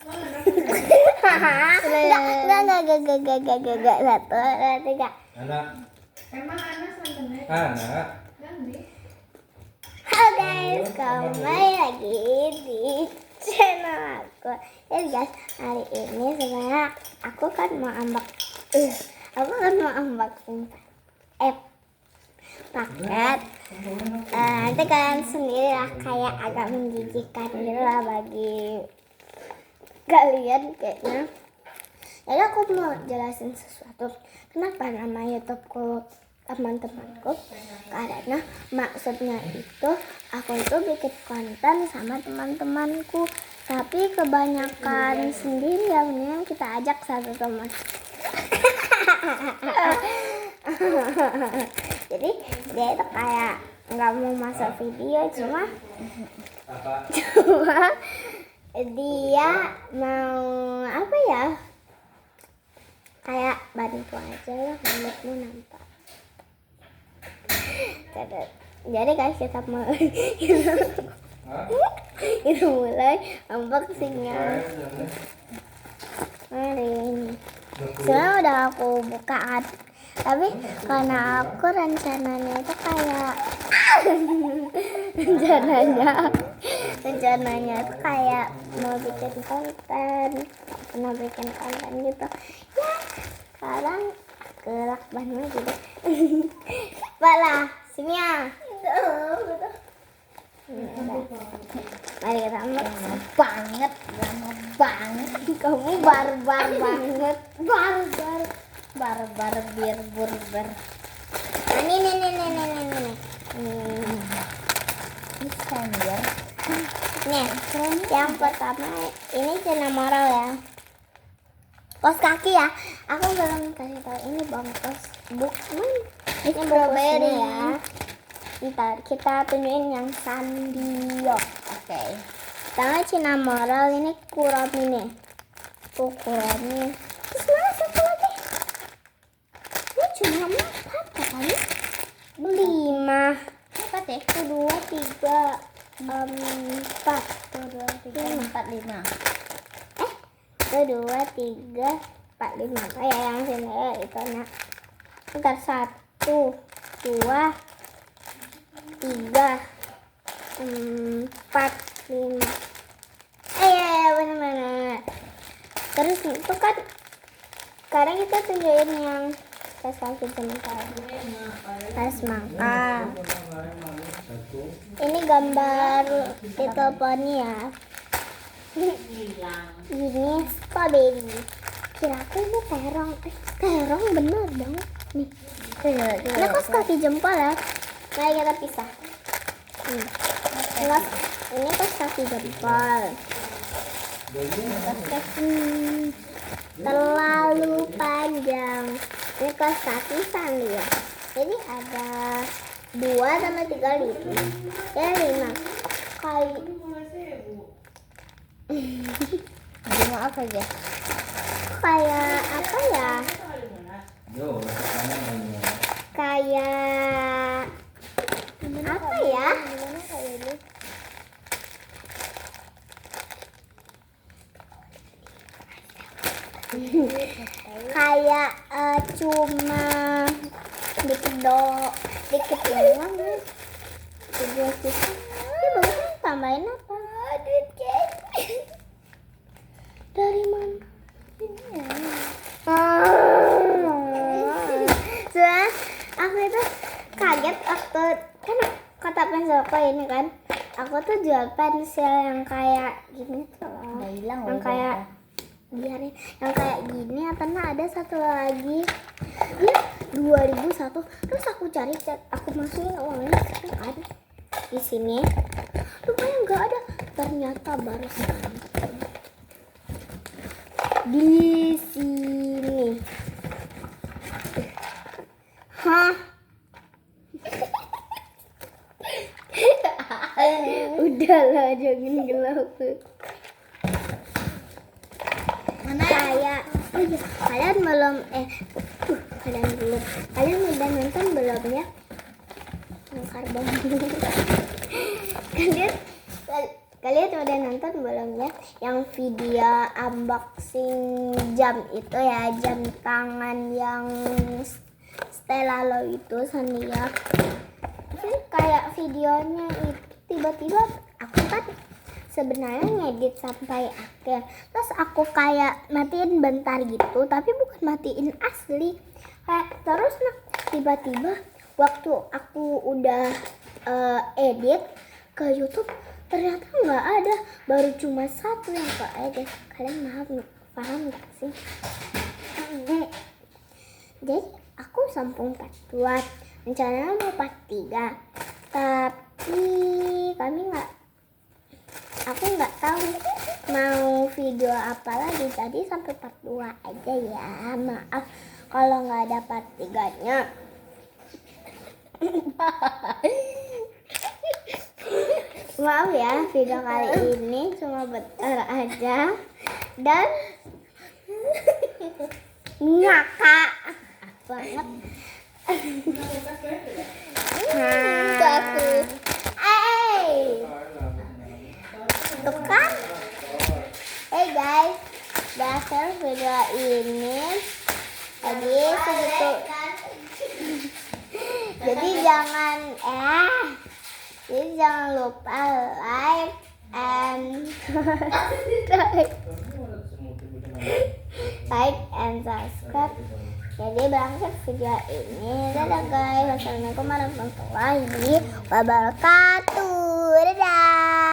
Enggak. Satu, dua, tiga. Anak. Emang anak santannya? Anak. Ganti. Halo guys, kembali lagi di channel aku. Ya guys, hari ini sebenarnya aku kan mau unboxing paket. Nanti kalian sendiri lah, kayak agak menjijikan gitu lah bagi kalian kayaknya. Jadi aku mau jelasin sesuatu. Kenapa nama YouTubeku teman-temanku? Karena maksudnya itu aku itu bikin konten sama teman-temanku, tapi kebanyakan sendiri ya, mendingan kita ajak satu teman. Jadi dia itu kayak nggak mau masuk video, cuma dia mau apa ya, kayak bantu aja lah mulutmu nampak. Jadi guys, kita mulai kita mulai unboxingnya. Mari ini sebenarnya udah aku bukaan, tapi karena aku rencananya itu kayak rencananya itu kayak mau bikin konten gitu ya. Sekarang gerak banget gitu. Balah sini ya. Mari kita unboxing. Lama banget kamu, barbar banget, barbar burger. Nah, ini sender. Nih, yang pertama ini Cinnamoroll ya, kos kaki ya. Aku belum kasih tahu ini bungkus Bookman. Ini strawberry ya. Ntar kita tunjukin yang Sandio. Oke. Pertama Cinnamoroll, ini Kuromi nih. Kuromi. Terus mana satu lagi? Ini cuma 4 katanya. 5. 4 ya? 1, 2, 3, 4. 1, 2, 3, 4, 5. 1, 2, 3, 4, 5. Oh ya, yang sini ya itu nak. Bentar, 1, 2, 3, 4, 5. Ya, benar. Terus itu kan sekarang kita tunjukin yang tas kaki jempol, tas mangka. Ini gambar little pony ya. Ini strawberry. Kira-kira ini terong bener dong. Nih, ini kos kaki jempol ya. Mari kita pisah. Ini kos kaki jempol. Kos kaki terlalu panjang. Ini kos kaki Sandio. Jadi ada 2 sama 3 lipu. Ya 5 kali. Maaf aja. Kayak apa ya? Kayak apa ya? Kayak cuma dikit doang. Ini bagus, tambahin apa? Duit cash. Dari mana? Soalnya aku itu kaget waktu kan kata pensilku ini kan, aku tuh jual pensil yang kayak gini tuh, yang kayak biarin yang kayak gini. Karena ada satu lagi ya 2001. Terus aku cari, aku masukin uangnya kan di sini, rupanya nggak ada. Ternyata baru di sini. Hah? Udahlah, jangan gelap. Kayak kalian belum kalian udah nonton belum ya yang karbon? Kalian udah nonton belum ya yang video unboxing jam itu ya, jam tangan yang Stella itu Sania. Terus kayak videonya itu tiba-tiba aku kan sebenarnya ngedit sampai akhir, terus aku kayak matiin bentar gitu, tapi bukan matiin asli. Kayak terus tiba-tiba waktu aku udah edit ke YouTube ternyata nggak ada, baru cuma satu yang ke edit. Kalian paham nggak sih? Jadi aku sambung part 2, rencananya mau part 3, tapi aku nggak tahu mau video apa lagi, jadi sampai part 2 aja ya. Maaf kalau nggak ada part 3-nya. Maaf ya, video kali ini cuma bentar aja dan ngakak banget. Tuh kan? Hey guys, dasar video ini tadi segitu. Jadi jangan lupa like and subscribe. Jadi berangkat video ini. Dadah guys. Wassalamualaikum warahmatullahi wabarakatuh.